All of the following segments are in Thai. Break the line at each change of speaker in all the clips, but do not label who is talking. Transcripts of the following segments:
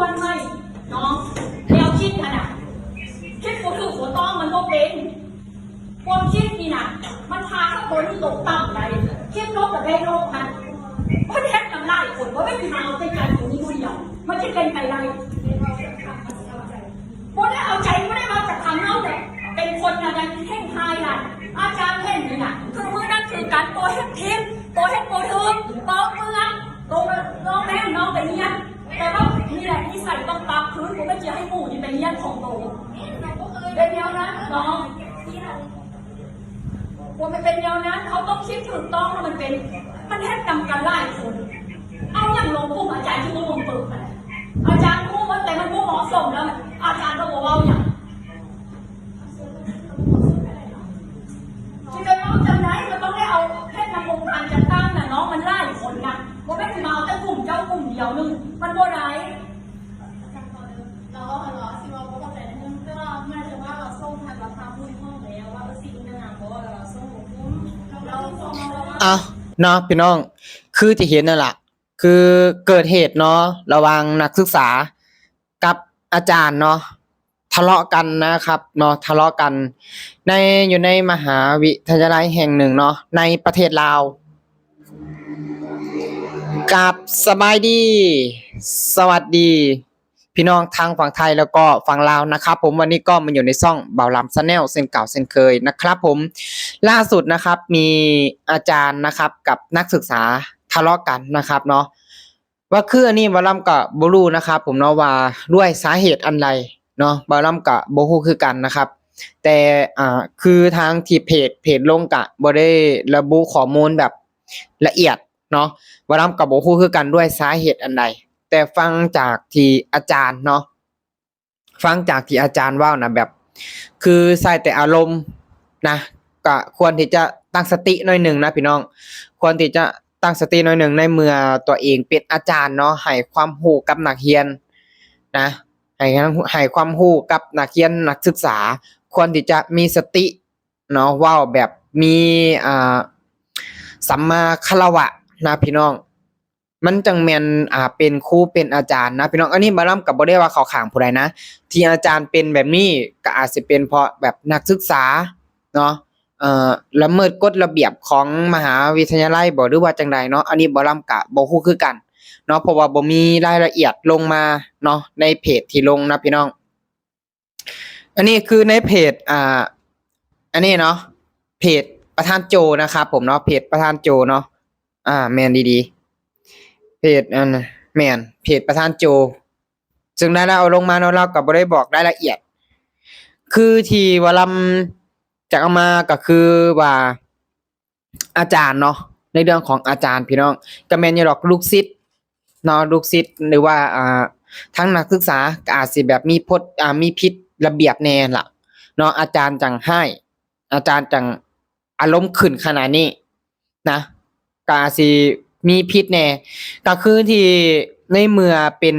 ควรให้น้องแนวคิดขนาดคิดกูถือหัวต้องมันก็เป็นความคิดนี่นะมันพาข้าคนตกต่ำไปคิดลบกับได้โลกนะเพราะแท้ทำลายคนเพราะไม่มีมาเอาใจกันอยู่นี่คนเดียวมันจะเป็นไปได้เพราะได้เอาใจไม่ได้มาจากทางนอกแต่เป็นคนนะยังแห่งไทยนะอาจารย์เห็นนี่นะคือเมื่อนั้นคือการตัวเฮ็ดทิพย์ตัวเฮ็ดโปรทึกตัวเมืองตัวน้องแม่น้องไปเนี้ยแต่ว่านี่แหละนิสัยต้องปรับพื้นผมไม่เชื่อให้หมู่ที่ไปเนี้ยของโตเป็นเดียวนะน้องว่ามันเป็นเดียวนะเขาต้องคิดถูกต้องว่ามันเป็นมันแทบจำกันไล่คนเอาอย่างลงพุ่มอาจารย์ที่มุ่งเปิดอาจารย์มุ่งว่าแต่มันมุ่งเหมาะสมแล้วอาจารย์ก็บอกว่าอย่างที่จะต้องจำได้มันต้องได้เอาแค่นำองค์การจัดตั้งน่ะน้องมันไล่คนนะว่าไม่ถึงมาเอาแต่กลุ่มเจ้ากลุ่มเดียวนึงมันโบได้
เราสิว่าก็เข้าใจนิดนึงแต่ว่าไม่ใช่ว่าเราส่งทางราคาพูดห้องแล้วว่าสิ่งต่างๆเพราะว่าเราส่งหุ้นเราส่งเราว่า
เนาะพี่น้องคือที่เห็นนั่นแหละคือเกิดเหตุเนาะระหว่างนักศึกษากับอาจารย์เนาะทะเลาะกันนะครับเนาะทะเลาะกันอยู่ในมหาวิทยาลัยแห่งหนึ่งเนาะในประเทศลาวกับสบายดีสวัสดีพี่น้องทางฝั่งไทยแล้วก็ฝั่งลาวนะครับผมวันนี้ก็มาอยู่ในช่องเบาลำชาแนลเส้นเก่าเส้นเคยนะครับผมล่าสุดนะครับมีอาจารย์นะครับกับนักศึกษาทะเลาะกันนะครับเนาะว่าคืออันนี้เบาลำกับบ่รู้นะครับผมเนาะว่าด้วยสาเหตุอันใดเนาะเบาลำกับบ่ฮู้คือกันนะครับแต่คือทางที่เพจลงกะบ่ได้ระบุข้อมูลแบบละเอียดเนาะเบาลำกับบ่ฮู้คือกันด้วยสาเหตุอันใดแต่ฟังจากที่อาจารย์เนาะฟังจากที่อาจารย์ว่านะแบบคือใส่แต่อารมณ์นะก็ควรที่จะตั้งสติหน่อยหนึ่งนะพี่น้องควรที่จะตั้งสติหน่อยหนึ่งในเมื่อตัวเองเป็นอาจารย์เนาะให้ความรู้กับนักเรียนนะให้ความรู้กับนักเรียนนักศึกษาควรที่จะมีสติเนาะเว้าแบบมีสัมมาคารวะนะพี่น้องมันจังแม่นเป็นครูเป็นอาจารย์นะพี่น้องอันนี้บ่ลำก็บ่ได้ว่าเข้าข้างผู้ใดนะที่อาจารย์เป็นแบบนี้ก็อาจสิเป็นเพราะแบบนักศึกษาเนาะละเมิดกฎระเบียบของมหาวิทยาลัยบ่หรือว่าจังใดเนาะอันนี้บ่ลำก็บ่ฮู้คือกันเนาะเพราะว่าบ่มีรายละเอียดลงมาเนาะในเพจที่ลงนะพี่น้องอันนี้คือในเพจอันนี้เนาะเพจประธานโจนะครับผมเนาะเพจประธานโจเนาะแม่นดีๆเพจแม่นเพจประธานโจซึ่งได้เอาลงมาเนาะเราก็บ่ได้บอกรายละเอียดคือที่ว่าลำจะเอามาก็คือว่าอาจารย์เนาะในเรื่องของอาจารย์พี่น้องก็แม่นอยู่ดอกลูกศิษย์เนาะลูกศิษย์หรือว่าทั้งนักศึกษาก็อาจสิแบบมีมีผิดระเบียบแน่ล่ะเนาะอาจารย์จังให้อาจารย์จังอารมณ์ขึ้นขนาดนี้นะก็อาจสิมีผิดแน่ก็คือที่ในเมื่อเป็น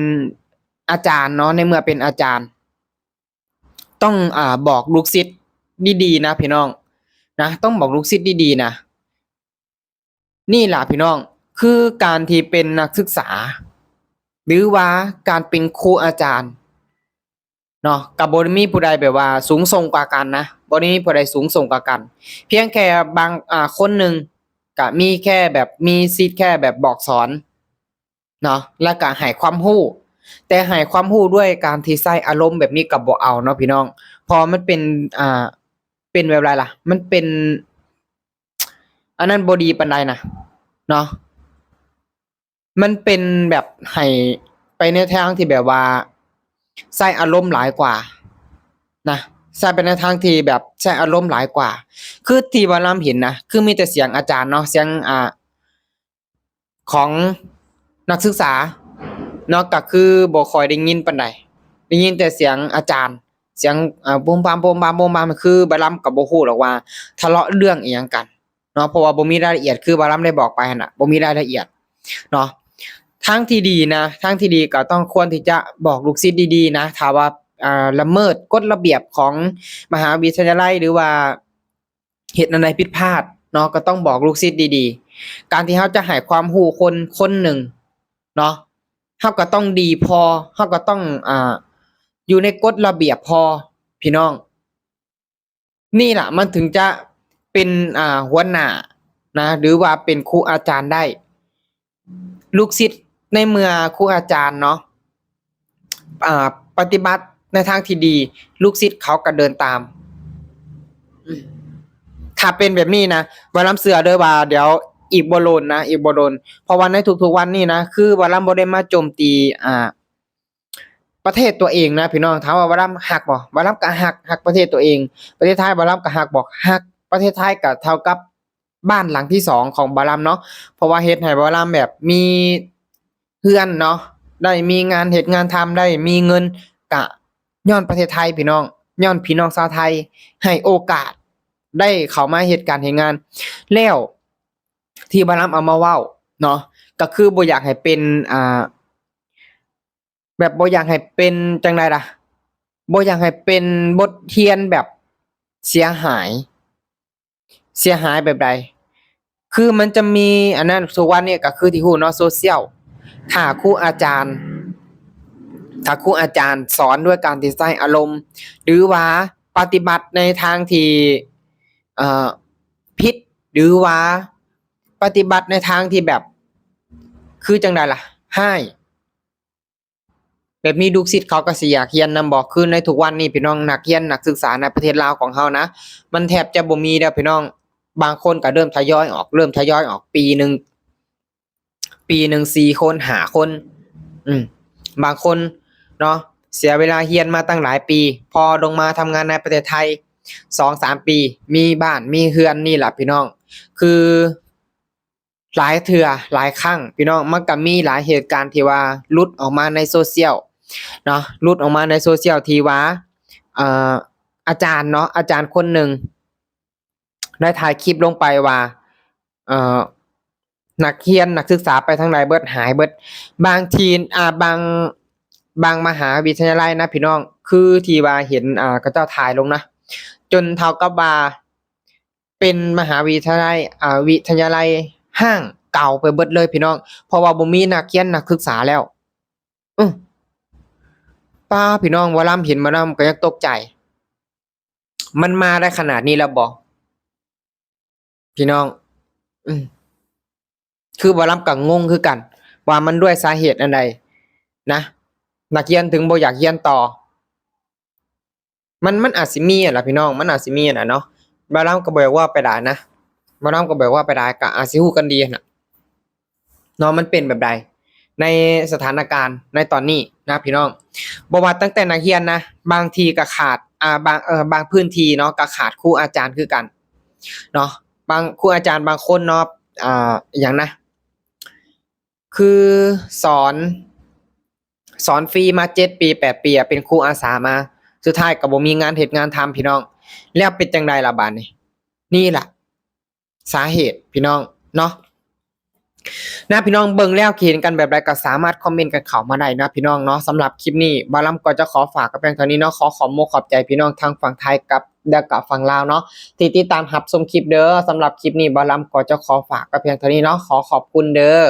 อาจารย์เนาะในเมื่อเป็นอาจารย์ต้องบอกลูกศิษย์ดีๆนะพี่น้องนะต้องบอกลูกศิษย์ดีๆนะนี่ล่ะพี่น้องคือการที่เป็นนักศึกษาหรือว่าการเป็นครูอาจารย์เนาะก็บ่ได้มีผู้ใดแบบว่าสูงส่งกว่ากันนะบ่ได้มีผู้ใดสูงส่งกว่ากันเพียงแค่บางคนหนึ่งก็มีแค่แบบมีสิทธิ์แค่แบบบอกสอนเนาะแล้วก็ให้ความรู้แต่ให้ความรู้ด้วยการที่ใช้อารมณ์แบบนี้ก็บ่เอาเนาะพี่น้องพอมันเป็นเป็นแบบไรล่ะมันเป็นอันนั้นบ่ดีปานใดนะเนาะมันเป็นแบบให้ไปในทางที่แบบว่าใช้อารมณ์หลายกว่านะใช้ไปในทางที่แบบใช้อารมณ์หลายกว่าคือที่ว่าลำเห็นนะคือมีแต่เสียงอาจารย์เนาะเสียงของนักศึกษาเนาะก็คือบ่ค่อยได้ยินปานใดได้ยินแต่เสียงอาจารย์เสียงโปมปามโปมปามโปมปามคือบ่ลำก็บ่ฮู้หรอกว่าทะเลาะเรื่องอิหยังกันเนาะเพราะว่าบ่มีรายละเอียดคือบ่ลำได้บอกไปหั่นน่ะบ่มีรายละเอียดเนาะทางที่ดีนะทางที่ดีก็ต้องควรที่จะบอกลูกศิษย์ดีๆนะถ้าว่าละเมิดกฎระเบียบของมหาวิทยาลัยหรือว่าเฮ็ดอันใดผิดพลาดเนาะก็ต้องบอกลูกศิษย์ดีๆการที่เฮาจะให้ความรู้คนหนึ่งเนาะ เฮาก็ต้องดีพอเฮาก็ต้องอยู่ในกฎระเบียบพอพี่น้องนี่ล่ะมันถึงจะเป็นหัวหน้านะหรือว่าเป็นครูอาจารย์ได้ลูกศิษย์ในเมื่อครูอาจารย์เนาะอ่าปฏิบัติในทางที่ดีลูกศิษย์เขาก็เดินตามถ้าเป็นแบบนี้นะบ่ลำเสือเด้อว่าเดี๋ยวอีกบ่โลนนะอีกบ่โดนเพราะว่าในทุกๆวันนี้นะคือบ่ลำบ่ได้มาโจมตีประเทศตัวเองนะพี่น้องถามว่าบ่ลำฮักบ่บ่ลำก็ฮักประเทศตัวเองประเทศไทยบ่ลำก็ฮักบ่ฮักประเทศไทยก็เท่ากับบ้านหลังที่สองของบ่ลำเนาะเพราะว่าเฮ็ดให้บ่ลำแบบมีเฮือนเนาะได้มีงานเฮ็ดงานทำได้มีเงินก็ย้อนประเทศไทยพี่น้องย้อนพี่น้องชาวไทยให้โอกาสได้เข้ามาเฮ็ดการเฮ็ดงานแล้วที่บ่ลำเอามาเว้าเนาะก็คือบ่อยากให้เป็นแบบบ่อยากให้เป็นจังไดล่ะบ่อยากให้เป็นบทเรียนแบบเสียหายแบบใดคือมันจะมีอันนั้นทุกวันนี้ก็คือที่ฮู้เนาะโซเชียลถ้าครูอาจารย์สอนด้วยการที่ใช้อารมณ์หรือว่าปฏิบัติในทางที่ผิดหรือว่าปฏิบัติในทางที่แบบคือจังไดล่ะร้ายแบบนี้ลูกศิษย์เขาก็สิอยากเรียนนำบ่คือในทุกวันนี้พี่น้องนักเรียนนักศึกษาในประเทศลาวของเฮานะมันแทบจะบ่มีแล้วพี่น้องบางคนก็เริ่มทยอยออกปีหนึ่ง4คน5คนบางคนเนาะเสียเวลาเรียนมาตั้งหลายปีพอลงมาทำงานในประเทศไทย 2-3 ปีมีบ้านมีเรือนนี่ล่ะพี่น้องคือหลายเทื่อหลายครั้งพี่น้องมันก็มีหลายเหตุการณ์ที่ว่าหลุดออกมาในโซเชียลเนาะหลุดออกมาในโซเชียลที่ว่าอาจารย์เนาะอาจารย์คนหนึ่งได้ถ่ายคลิปลงไปว่านักเรียนนักศึกษาไปทางใดเบิดหายเบิดบางทีบางมหาวิทยาลัยนะพี่น้องคือที่ว่าเห็นเขาเจ้าถ่ายลงนะจนเท่ากับว่าเป็นมหาวิทยาลัยห้างเก่าไปเบิดเลยพี่น้องเพราะว่าบ่มีนักเรียนนักศึกษาแล้วป้าพี่น้องว่าลำเห็นมาลำก็ยังตกใจมันมาได้ขนาดนี้แล้วบ่พี่น้องคือบ่ลำก็งงคือกันว่ามันด้วยสาเหตุอันใดนะนักเรียนถึงบ่อยากเรียนต่อมันอาจสิมีอะล่ะพี่น้องมันอาจสิมีน่ะเนาะบ่ลำก็บอกว่าไปได้นะบ่ลำก็บอกว่าไปได้ก็อาจสิฮู้กันดีน่ะเนาะมันเป็นแบบใดในสถานการณ์ในตอนนี้นะพี่น้องบ่ว่าตั้งแต่นักเรียนนะบางทีก็ขาดบางพื้นที่เนาะก็ขาดครูอาจารย์คือกันเนาะบางครูอาจารย์บางคนเนาะหยังนะคือสอนฟรีมา7 ปี 8 ปีเป็นครูอาสามาสุดท้ายก็บ่มีงานเฮ็ดงานทำพี่น้องแล้วเป็นจังไดล่ะบัดนี้นี่ล่ะสาเหตุพี่น้องเนาะนะพี่น้องเบิ่งแล้วเห็นกันแบบใดก็สามารถคอมเมนต์กันเข้ามาได้นะพี่น้องเนาะสำหรับคลิปนี้บ่าวลำก็จะขอฝากกับเพียงเท่านี้เนาะขอบใจพี่น้องทางฝั่งไทยกับฝั่งลาวเนาะที่ติดตามรับชมคลิปเด้อสำหรับคลิปนี้บ่าวลำก็จะขอฝากกับเพียงเท่านี้เนาะขอบคุณเด้อ